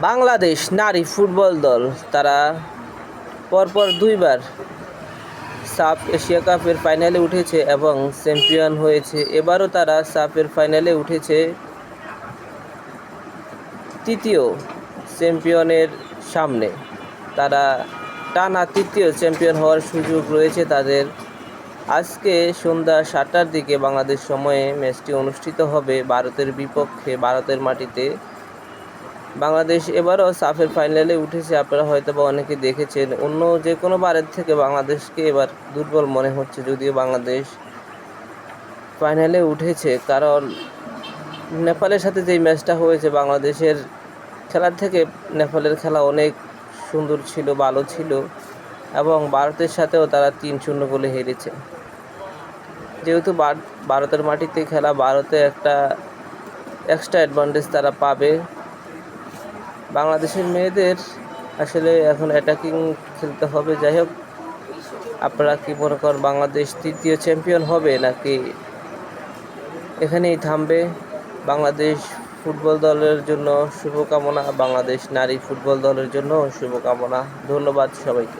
বাংলাদেশ নারী ফুটবল দল তারা পরপর দুইবার সাফ এশিয়া কাপের ফাইনালে উঠেছে এবং চ্যাম্পিয়ন হয়েছে। এবারও তারা সাফের ফাইনালে উঠেছে। তৃতীয় চ্যাম্পিয়নের সামনে তারা টানা তৃতীয় চ্যাম্পিয়ন হওয়ার সুযোগ রয়েছে তাদের। আজকে সন্ধ্যা 7টার দিকে বাংলাদেশ সময়ে ম্যাচটি অনুষ্ঠিত হবে ভারতের বিপক্ষে, ভারতের মাটিতে। বাংলাদেশ এবারও সাফের ফাইনালে উঠেছে। আপনারা হয়তো বা অনেকে দেখেছেন, অন্য যে কোনো বারের থেকে বাংলাদেশকে এবার দুর্বল মনে হচ্ছে, যদিও বাংলাদেশ ফাইনালে উঠেছে। কারণ নেপালের সাথে যেই ম্যাচটা হয়েছে, বাংলাদেশের খেলার থেকে নেপালের খেলা অনেক সুন্দর ছিল, ভালো ছিল এবং ভারতের সাথেও তারা 3-0 গোলে হেরেছে। যেহেতু ভারতের মাটিতে খেলা, ভারতে একটা এক্সট্রা অ্যাডভান্টেজ তারা পাবে। বাংলাদেশের মেয়েদের আসলে এখন অ্যাটাকিং খেলতে হবে। যাই হোক, আপনারা কি মনে করেন, বাংলাদেশ তৃতীয় চ্যাম্পিয়ন হবে নাকি এখানেই থামবে? বাংলাদেশ ফুটবল দলের জন্য শুভকামনা, বাংলাদেশ নারী ফুটবল দলের জন্য শুভকামনা। ধন্যবাদ সবাইকে।